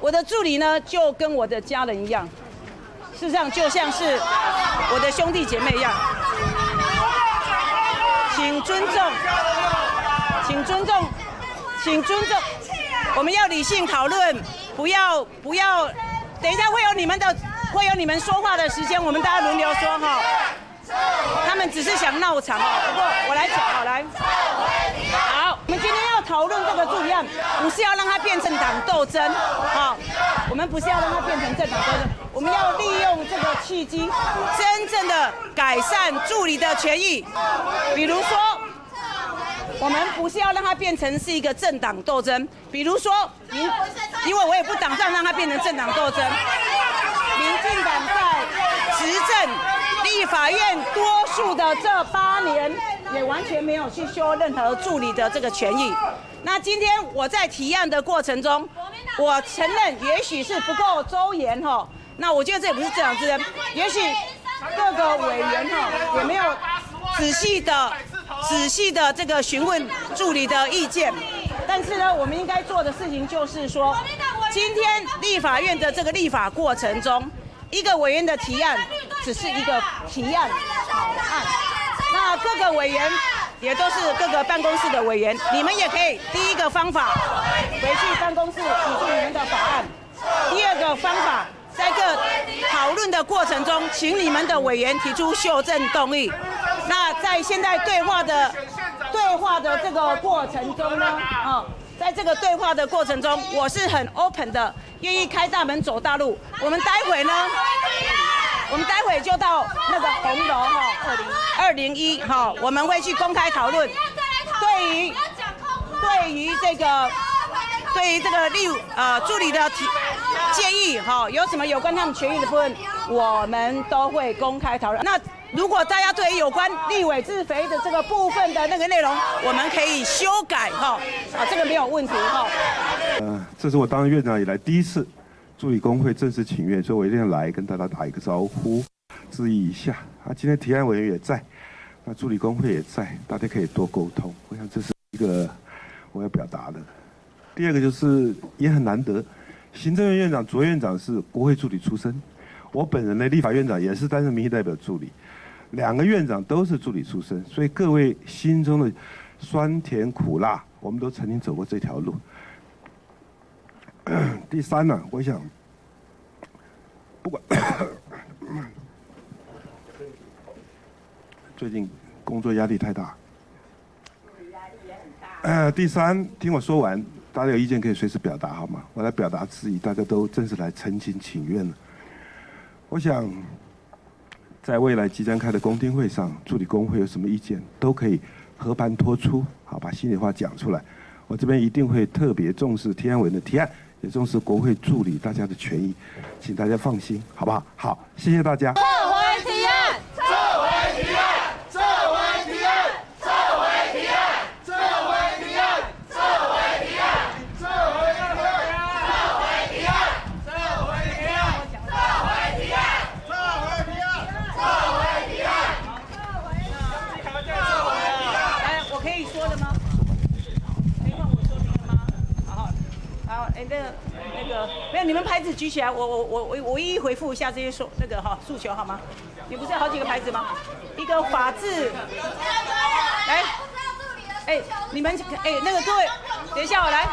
我的助理呢，就跟我的家人一样，事实上就像是我的兄弟姐妹一样。请尊重，请尊重，请尊重。我们要理性讨论，不要。等一下会有你们说话的时间，我们大家轮流说哈。他们只是想闹场哦，不过我来讲好来。好，我们今天要讨论这个助理案，不是要让它变成政党斗争，好，我们不是要让它变成政党斗争，我们要利用这个契机，真正的改善助理的权益。比如说，我们不是要让它变成是一个政党斗争，比如说，因为我也不打算让它变成政党斗争。民进党在执政。立法院多数的这8年也完全没有去修任何助理的这个权益。那今天我在提案的过程中，我承认也许是不够周延哈。那我觉得这也不是政党之争，也许各个委员哈也没有仔细的这个询问助理的意见。但是呢，我们应该做的事情就是说，今天立法院的这个立法过程中，一个委员的提案只是一个提案草案，那各个委员也都是各个办公室的委员，你们也可以第一个方法回去办公室提出你们的法案，第二个方法在各讨论的过程中，请你们的委员提出修正动议。那在现在对话的这个过程中呢，在这个对话的过程中，我是很 open 的，愿意开大门走大路。我们待会就到那个红楼哈，201哈，我们会去公开讨论。对于这个助理的建议哈，有什么有关他们权益的部分，我们都会公开讨论。那如果大家对于有关立委自肥的这个部分的那个内容，我们可以修改哈，这个没有问题哈。这是我当院长以来第一次助理工会正式请愿，所以我一定要来跟大家打一个招呼，致意一下。今天提案委员也在，那助理工会也在，大家可以多沟通。我想这是一个我要表达的。第二个就是也很难得，行政院院长、主任院长是国会助理出身，我本人的立法院长也是担任民意代表助理，2个院长都是助理出身，所以各位心中的酸甜苦辣，我们都曾经走过这条路。第三呢，我想，不管最近工作压力太大，第三，听我说完，大家有意见可以随时表达好吗？我来表达质疑，大家都正式来陈情请愿了。我想，在未来即将开的公听会上，助理工会有什么意见，都可以和盘托出，好，把心里话讲出来。我这边一定会特别重视提案委员的提案，也重视国会助理大家的权益，请大家放心，好不好？好，谢谢大家。撤回提案，撤回提案，撤回提案，撤回提案，撤回提案，撤回提案，撤回提案，撤回提案，撤回提案，撤回提案，撤回提案，撤回提案，来，我可以说了吗？可以让我说明了吗？好，那个，没有，你们牌子举起来，我一一回复一下这些诉求好吗？你不是有好几个牌子吗？一个法治，来，你们那个各位，等一下我来，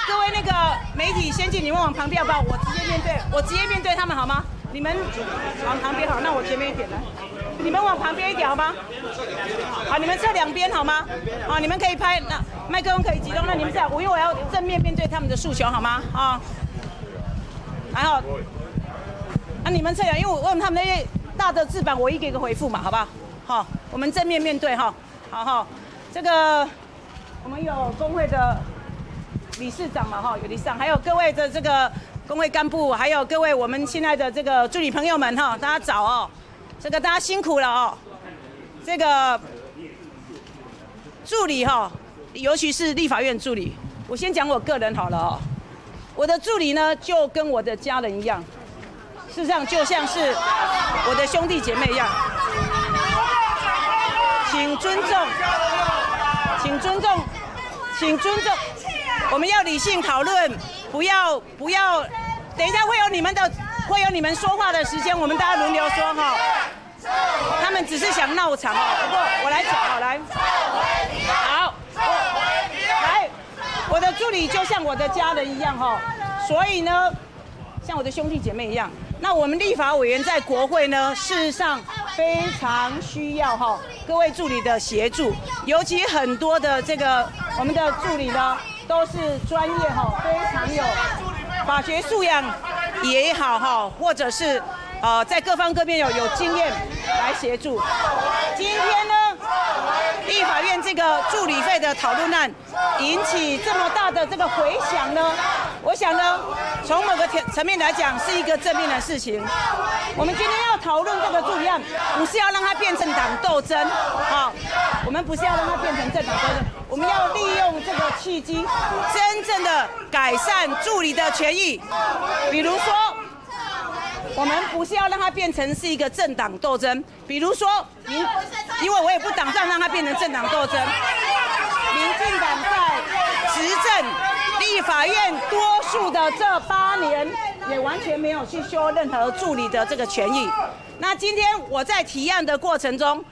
各位那个媒体先进，你们往旁边好不好？我直接面对他们好吗？你们往旁边好，那我前面一点来，你们往旁边一点好吗？好，你们侧2边好吗？好，你们可以拍，那麦克风可以集中，那你们这样，因为我要正面面对他们的诉求好吗？还好，你们这样，因为我问他们那些大的字板，我一个一个回复嘛，好不好？好，我们正面面对哈。好，这个我们有工会的理事长嘛，有理事长，还有各位的这个工会干部，还有各位我们亲爱的这个助理朋友们大家早这个大家辛苦了这个助理尤其是立法院助理，我先讲我个人好了我的助理呢就跟我的家人一样，事实上就像是我的兄弟姐妹一样，请尊重，请尊重，请尊重，我们要理性讨论，不要等一下会有你们说话的时间，我们大家轮流说哈。他们只是想闹场哦，不过我来讲好来。好，来，我的助理就像我的家人一样哈，所以呢，像我的兄弟姐妹一样。那我们立法委员在国会呢，事实上非常需要哈各位助理的协助，尤其很多的这个我们的助理呢都是专业哈，非常有法学素养也好哈，或者是在各方各面有经验来协助。今天呢，立法院这个助理费的讨论案引起这么大的这个回响呢，我想呢，从某个层面来讲是一个正面的事情。我们今天要讨论这个助理案，不是要让它变成党斗争，我们不是要让它变成政党斗争，我们要利用这个契机，真正的改善助理的权益，比如说。我们不是要让它变成是一个政党斗争，比如说因为我也不打算让它变成政党斗争。民进党在执政立法院多数的这8年，也完全没有去修任何助理的这个权益。那今天我在提案的过程中，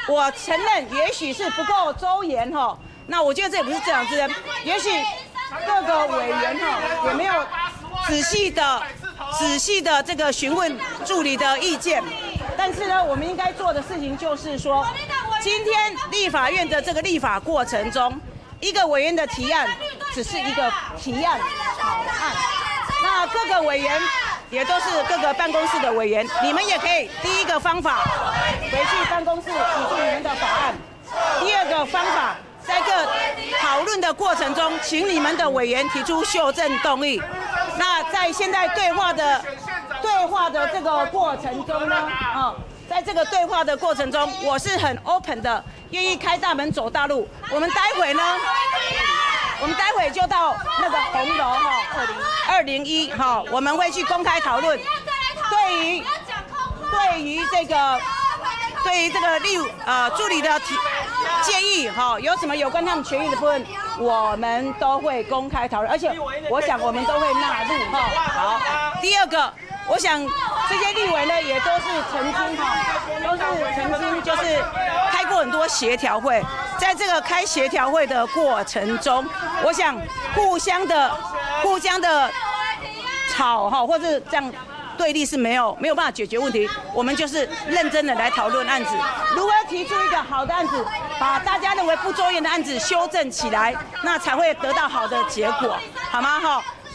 我承认也许是不够周延哈。那我觉得这也不是政党之争，也许各个委员也没有仔细的这个询问助理的意见，但是呢，我们应该做的事情就是说，今天立法院的这个立法过程中，一个委员的提案只是一个提案草案，那各个委员也都是各个办公室的委员，你们也可以第一个方法回去办公室提出你们的法案，第二个方法。在这个讨论的过程中，请你们的委员提出修正动议。那在现在对话的这个过程中呢，在这个对话的过程中，我是很 open 的，愿意开大门走大路。我们待会就到那个红楼201我们会去公开讨论。对于这个助理的建议有什么有关他们权益的部分，我们都会公开讨论，而且我想我们都会纳入好，第二个，我想这些立委呢也都是曾经就是开过很多协调会，在这个开协调会的过程中，我想互相的吵或者这样。对立是没有办法解决问题，我们就是认真的来讨论案子，如何提出一个好的案子，把大家认为不周延的案子修正起来，那才会得到好的结果，好吗？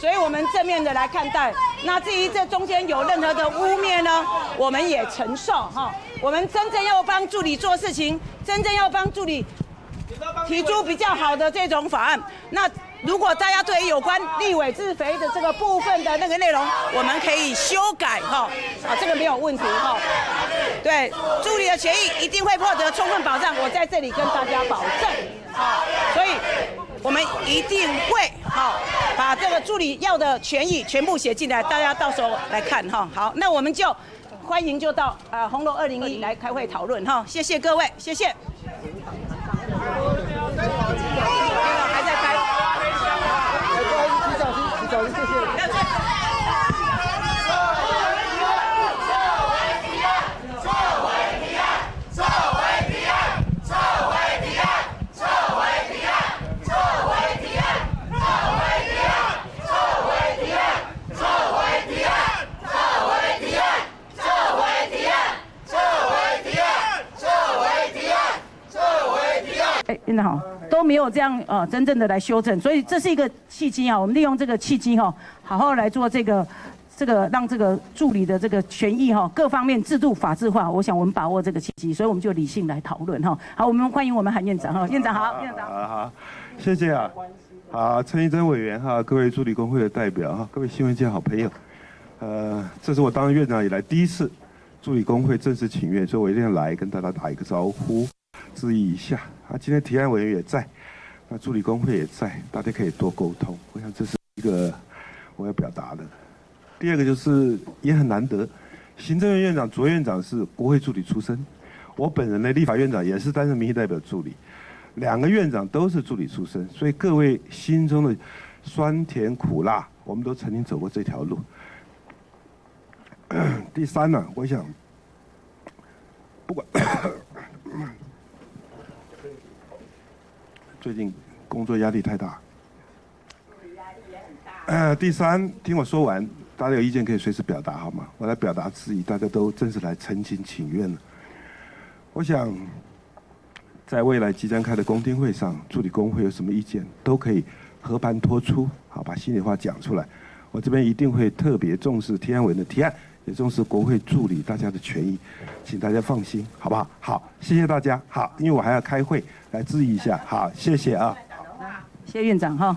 所以我们正面的来看待。那至于这中间有任何的污蔑呢，我们也承受我们真正要帮助理做事情，真正要帮助理提出比较好的这种法案，那。如果大家对于有关立委自肥的这个部分的那个内容，我们可以修改这个没有问题对，助理的权益一定会获得充分保障，我在这里跟大家保证所以我们一定会把这个助理要的权益全部写进来，大家到时候来看好，那我们就欢迎就到红楼201来开会讨论谢谢各位，谢谢。还在开。谢谢。院长好，都没有这样真正的来修正，所以这是一个契机我们利用这个契机好好来做这个让这个助理的这个权益各方面制度法制化，我想我们把握这个契机，所以我们就理性来讨论好，我们欢迎我们韩院长院长好，院长好，谢谢好，陈怡贞委员各位助理工会的代表各位新闻界好朋友，这是我当院长以来第一次助理工会正式请愿，所以我一定要来跟大家打一个招呼。致意一下今天提案委员也在，那助理工会也在，大家可以多沟通。我想这是一个我要表达的。第二个就是也很难得，行政院院长、主任院长是国会助理出身，我本人的立法院长也是担任民意代表助理，2个院长都是助理出身，所以各位心中的酸甜苦辣，我们都曾经走过这条路。第三呢，我想不管最近工作压力太大，第三，听我说完，大家有意见可以随时表达好吗？我来表达质疑，大家都正式来陈情请愿了。我想，在未来即将开的公听会上，助理工会有什么意见，都可以和盘托出，好，把心里话讲出来。我这边一定会特别重视提案委员的提案，也重视国会助理大家的权益，请大家放心，好不好？好，谢谢大家。好，因为我还要开会，来质疑一下。好，谢谢啊。谢谢院长哈。